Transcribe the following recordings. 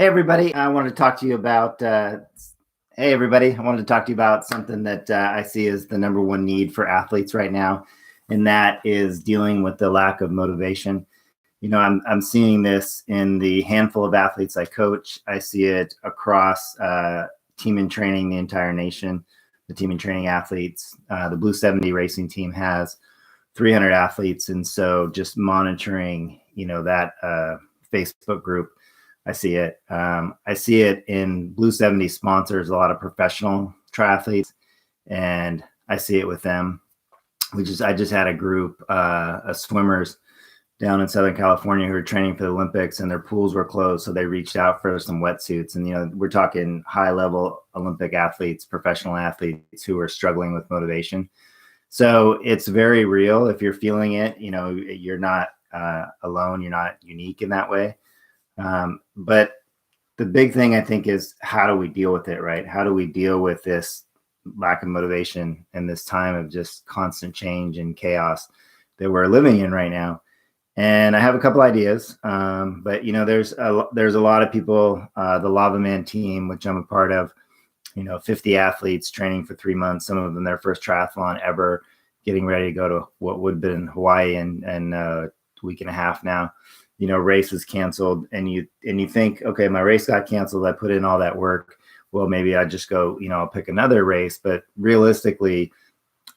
Hey everybody, I wanted to talk to you about. Hey everybody, I wanted to talk to you about something that I see as the number one need for athletes right now, and that is dealing with the lack of motivation. I'm seeing this in the handful of athletes I coach. I see it across team in training, the entire nation, the team in training athletes. The Blue 70 racing team has 300 athletes, and so just monitoring, that Facebook group. I see it. I see it in Blue 70 sponsors a lot of professional triathletes, and I see it with them. I just had a group of swimmers down in Southern California who were training for the Olympics, and their pools were closed, so they reached out for some wetsuits. And we're talking high level Olympic athletes, professional athletes who are struggling with motivation. So it's very real. If you're feeling it, you're not alone. You're not unique in that way. But the big thing I think is, how do we deal with it, right? How do we deal with this lack of motivation and this time of just constant change and chaos that we're living in right now? And I have a couple ideas, but there's a lot of people. The Lava Man team, which I'm a part of, 50 athletes training for 3 months. Some of them their first triathlon ever, getting ready to go to what would have been Hawaii in a week and a half now. Race was canceled, and you think, okay, my race got canceled. I put in all that work. Well, maybe I just go, I'll pick another race. But realistically,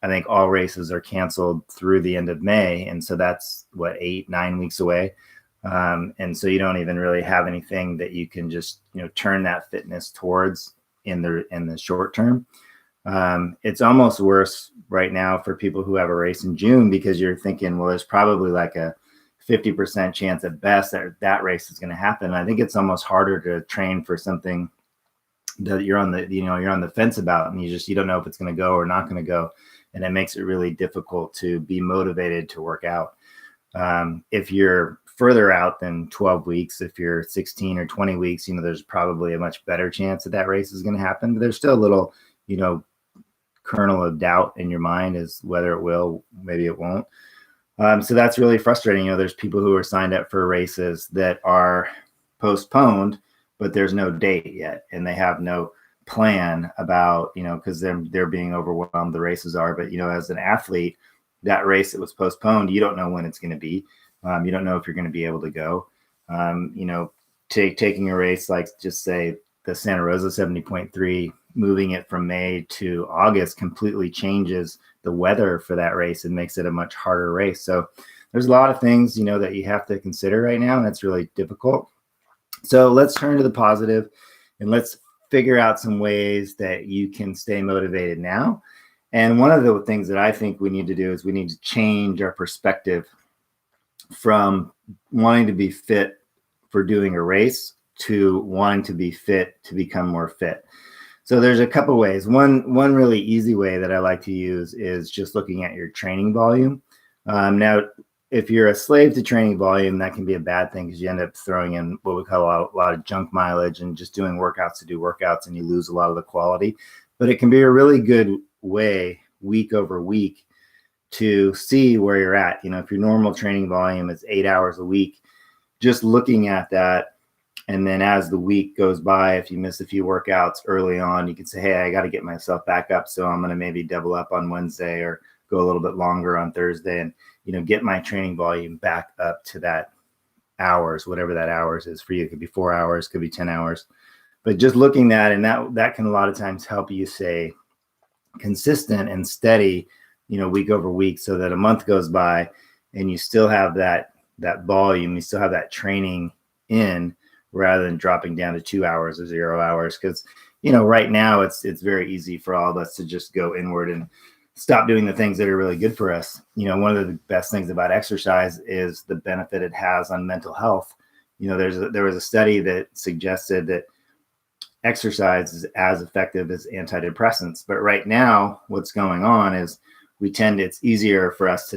I think all races are canceled through the end of May. And so that's 8-9 weeks away. And so you don't even really have anything that you can just, turn that fitness towards in the short term. It's almost worse right now for people who have a race in June, because you're thinking, well, there's probably like a 50% chance at best that race is going to happen. And I think it's almost harder to train for something that you're on the fence about, and you don't know if it's going to go or not going to go. And it makes it really difficult to be motivated to work out. If you're further out than 12 weeks, if you're 16 or 20 weeks, there's probably a much better chance that race is going to happen. But there's still a little, kernel of doubt in your mind as whether it will, maybe it won't. So that's really frustrating. There's people who are signed up for races that are postponed, but there's no date yet, and they have no plan about, because they're being overwhelmed. The races are, but as an athlete, that race that was postponed, you don't know when it's going to be. You don't know if you're going to be able to go. Taking a race like, just say, the Santa Rosa 70.3, moving it from May to August completely changes the weather for that race and makes it a much harder race. So there's a lot of things, that you have to consider right now, and it's really difficult. So let's turn to the positive, and let's figure out some ways that you can stay motivated now. And one of the things that I think we need to do is we need to change our perspective from wanting to be fit for doing a race to wanting to be fit to become more fit. So there's a couple ways. One really easy way that I like to use is just looking at your training volume. Now, if you're a slave to training volume, that can be a bad thing, because you end up throwing in what we call a lot of junk mileage and just doing workouts to do workouts, and you lose a lot of the quality. But it can be a really good way, week over week, to see where you're at. If your normal training volume is 8 hours a week, just looking at that. And then as the week goes by, if you miss a few workouts early on, you can say, hey, I got to get myself back up. So I'm going to maybe double up on Wednesday or go a little bit longer on Thursday, and, get my training volume back up to that hours, whatever that hours is for you. It could be 4 hours, could be 10 hours. But just looking at it, and that can a lot of times help you stay consistent and steady, week over week, so that a month goes by and you still have that volume, you still have that training in, rather than dropping down to 2 hours or 0 hours. Because, right now it's very easy for all of us to just go inward and stop doing the things that are really good for us. One of the best things about exercise is the benefit it has on mental health. There was a study that suggested that exercise is as effective as antidepressants. But right now, what's going on is it's easier for us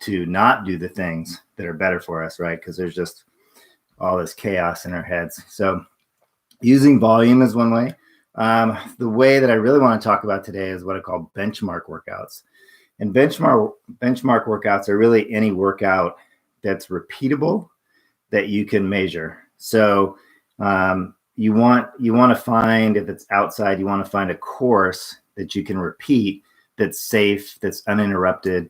to not do the things that are better for us, right? Because there's just all this chaos in our heads. So using volume is one way. The way that I really want to talk about today is what I call benchmark workouts. And benchmark workouts are really any workout that's repeatable that you can measure. So you want to find, if it's outside, you want to find a course that you can repeat, that's safe, that's uninterrupted.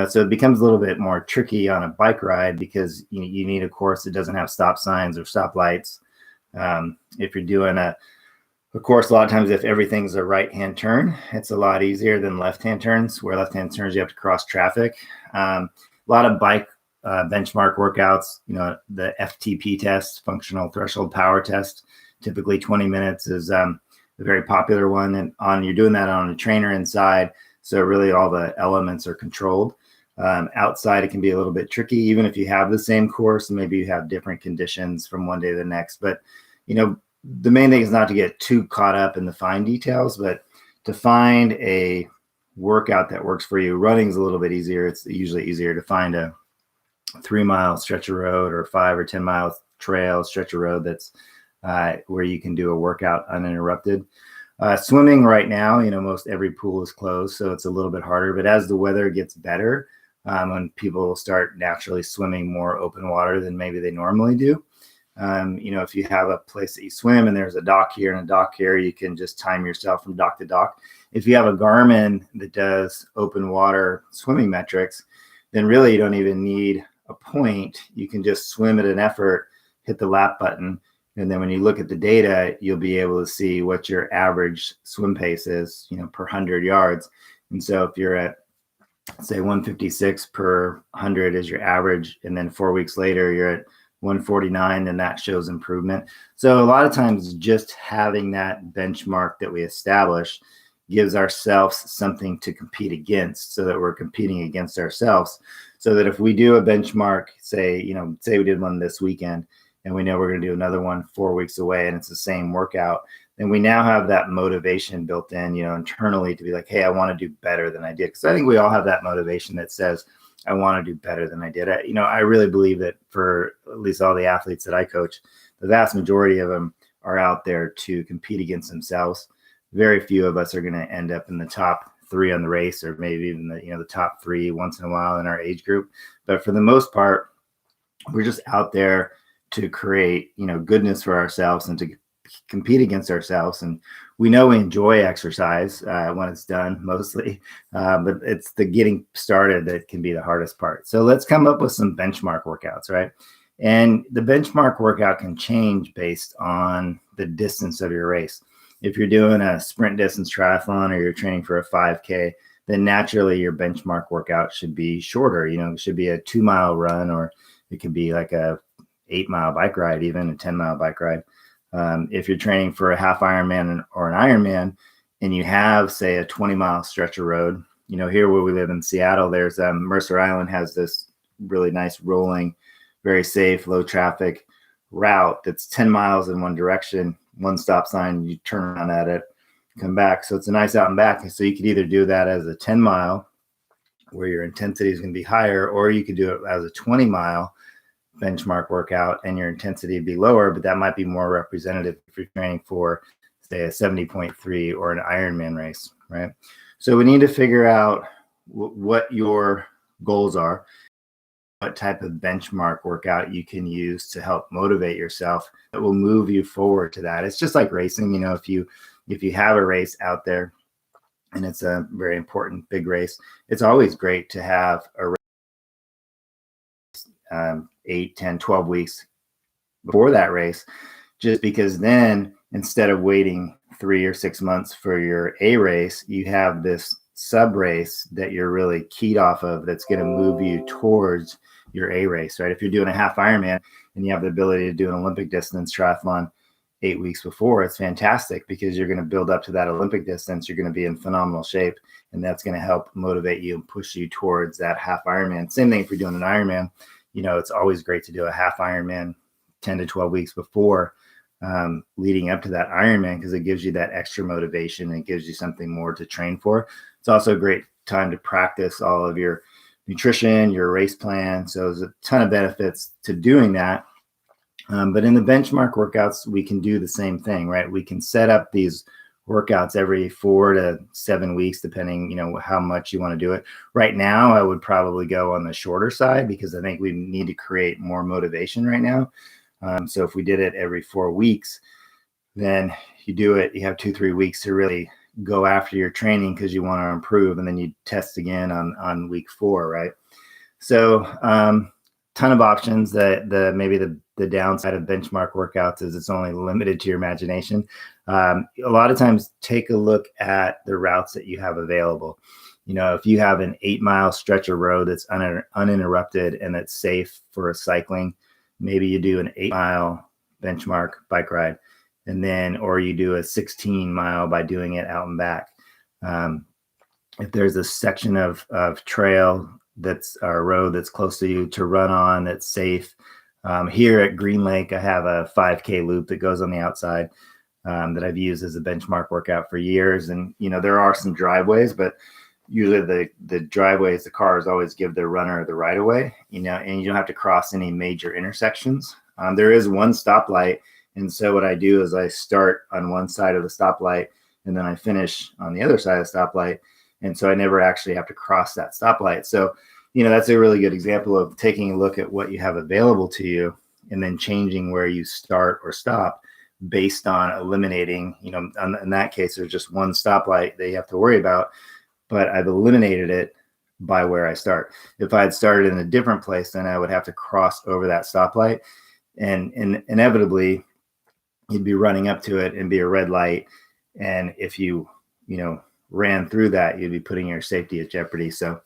So it becomes a little bit more tricky on a bike ride because you need a course that doesn't have stop signs or stop lights. If you're doing a course, a lot of times if everything's a right-hand turn, it's a lot easier than left-hand turns, where left-hand turns you have to cross traffic. A lot of bike benchmark workouts, the FTP test, functional threshold power test, typically 20 minutes is a very popular one. And you're doing that on a trainer inside, so really all the elements are controlled. Outside, it can be a little bit tricky, even if you have the same course, maybe you have different conditions from one day to the next. But, the main thing is not to get too caught up in the fine details, but to find a workout that works for you. Running is a little bit easier. It's usually easier to find a 3-mile stretch of road or 5 or 10-mile trail stretch of road that's where you can do a workout uninterrupted. Swimming right now, most every pool is closed, so it's a little bit harder. But as the weather gets better, when people start naturally swimming more open water than maybe they normally do, if you have a place that you swim and there's a dock here and a dock here, you can just time yourself from dock to dock. If you have a Garmin that does open water swimming metrics, then really you don't even need a point. You can just swim at an effort, hit the lap button, and then when you look at the data, you'll be able to see what your average swim pace is, per 100 yards. And so if you're at, say, 156 per 100 is your average, and then 4 weeks later you're at 149, then that shows improvement. So a lot of times just having that benchmark that we establish gives ourselves something to compete against, so that we're competing against ourselves. So that if we do a benchmark, say we did one this weekend, and we know we're going to do another one 4 weeks away, and it's the same workout, then we now have that motivation built in, internally, to be like, hey, I want to do better than I did. Because I think we all have that motivation that says, I want to do better than I did. I really believe that for at least all the athletes that I coach, the vast majority of them are out there to compete against themselves. Very few of us are going to end up in the top 3 on the race, or maybe even the top 3 once in a while in our age group. But for the most part, we're just out there to create, goodness for ourselves and to compete against ourselves. And we know we enjoy exercise when it's done, mostly, but it's the getting started that can be the hardest part. So let's come up with some benchmark workouts, right? And the benchmark workout can change based on the distance of your race. If you're doing a sprint distance triathlon, or you're training for a 5K, then naturally your benchmark workout should be shorter. It should be a 2-mile run, or it could be like a 8-mile bike ride, even a 10-mile bike ride. If you're training for a half Ironman or an Ironman, and you have, say, a 20-mile stretch of road, here where we live in Seattle, there's Mercer Island has this really nice rolling, very safe, low traffic route that's 10 miles in one direction, one stop sign, you turn around at it, come back. So it's a nice out and back. And so you could either do that as a 10-mile, where your intensity is going to be higher, or you could do it as a 20-mile benchmark workout and your intensity would be lower, but that might be more representative if you're training for, say, a 70.3 or an Ironman race, right? So we need to figure out what your goals are, what type of benchmark workout you can use to help motivate yourself that will move you forward to that. It's just like racing. If you have a race out there and it's a very important big race, it's always great to have a race 8, 10, 12 weeks before that race, just because then instead of waiting 3 or 6 months for your A race, you have this sub race that you're really keyed off of that's going to move you towards your A race, right? If you're doing a half Ironman and you have the ability to do an Olympic distance triathlon 8 weeks before, it's fantastic, because you're going to build up to that Olympic distance. You're going to be in phenomenal shape, and that's going to help motivate you and push you towards that half Ironman. Same thing if you're doing an Ironman. It's always great to do a half Ironman 10 to 12 weeks before, leading up to that Ironman, because it gives you that extra motivation and it gives you something more to train for. It's also a great time to practice all of your nutrition, your race plan. So there's a ton of benefits to doing that. But in the benchmark workouts, we can do the same thing, right? We can set up these workouts every 4 to 7 weeks, depending, how much you want to do it. Right now, I would probably go on the shorter side, because I think we need to create more motivation right now. So if we did it every 4 weeks, then you do it. You have 2-3 weeks to really go after your training because you want to improve, and then you test again on week 4, right? So ton of options. Maybe the downside of benchmark workouts is it's only limited to your imagination. A lot of times, take a look at the routes that you have available. If you have an 8-mile stretch of road that's uninterrupted and that's safe for cycling, maybe you do an 8-mile benchmark bike ride, or you do a 16-mile by doing it out and back. If there's a section of trail that's a road that's close to you to run on, that's safe. Here at Green Lake, I have a 5K loop that goes on the outside that I've used as a benchmark workout for years. And, there are some driveways, but usually the driveways, the cars always give the runner the right of way, and you don't have to cross any major intersections. There is one stoplight. And so what I do is I start on one side of the stoplight and then I finish on the other side of the stoplight. And so I never actually have to cross that stoplight. So, that's a really good example of taking a look at what you have available to you and then changing where you start or stop based on eliminating, in that case, there's just one stoplight that you have to worry about, but I've eliminated it by where I start. If I had started in a different place, then I would have to cross over that stoplight, and inevitably you'd be running up to it and be a red light. And if you ran through that, you'd be putting your safety at jeopardy. So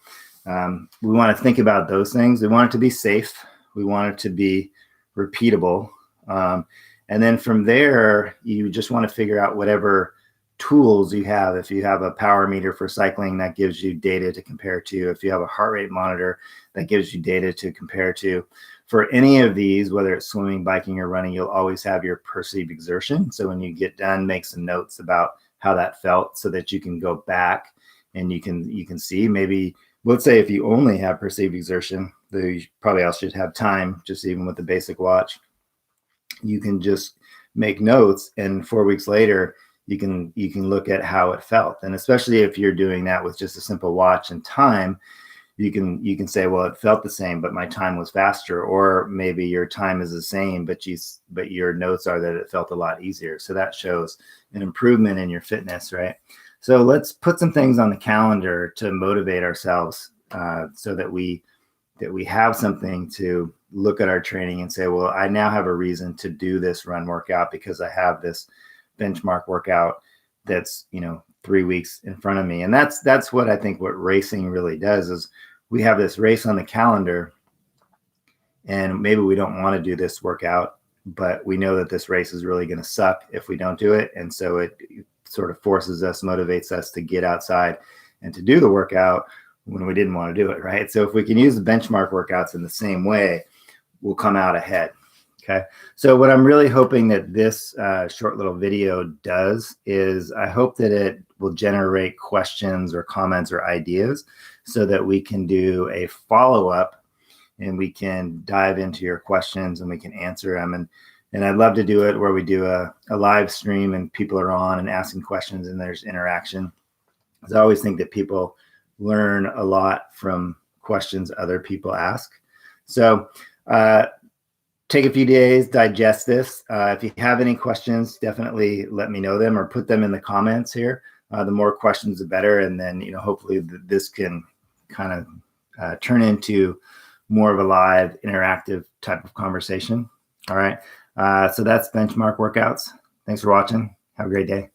we want to think about those things. We want it to be safe. We want it to be repeatable. And then from there, you just want to figure out whatever tools you have. If you have a power meter for cycling, that gives you data to compare to. If you have a heart rate monitor, that gives you data to compare to. For any of these, whether it's swimming, biking, or running, you'll always have your perceived exertion. So when you get done, make some notes about how that felt so that you can go back and you can see. Maybe, let's say if you only have perceived exertion, you probably also should have time, just even with the basic watch. You can just make notes, and 4 weeks later, you can look at how it felt. And especially if you're doing that with just a simple watch and time, you can say, well, it felt the same, but my time was faster. Or maybe your time is the same, but your notes are that it felt a lot easier. So that shows an improvement in your fitness, right? So let's put some things on the calendar to motivate ourselves, so that we have something to look at our training and say, well, I now have a reason to do this run workout because I have this benchmark workout that's 3 weeks in front of me. And that's what I think what racing really does is we have this race on the calendar, and maybe we don't want to do this workout, but we know that this race is really going to suck if we don't do it. And so it sort of forces us, motivates us to get outside and to do the workout when we didn't want to do it, right? So if we can use the benchmark workouts in the same way, we'll come out ahead. Okay. So what I'm really hoping that this short little video does is I hope that it will generate questions or comments or ideas so that we can do a follow-up and we can dive into your questions and we can answer them. And I'd love to do it where we do a live stream and people are on and asking questions and there's interaction. Because I always think that people learn a lot from questions other people ask. So take a few days, digest this. If you have any questions, definitely let me know them or put them in the comments here. The more questions, the better. And then, hopefully this can kind of turn into more of a live interactive type of conversation. All right. So that's benchmark workouts. Thanks for watching. Have a great day.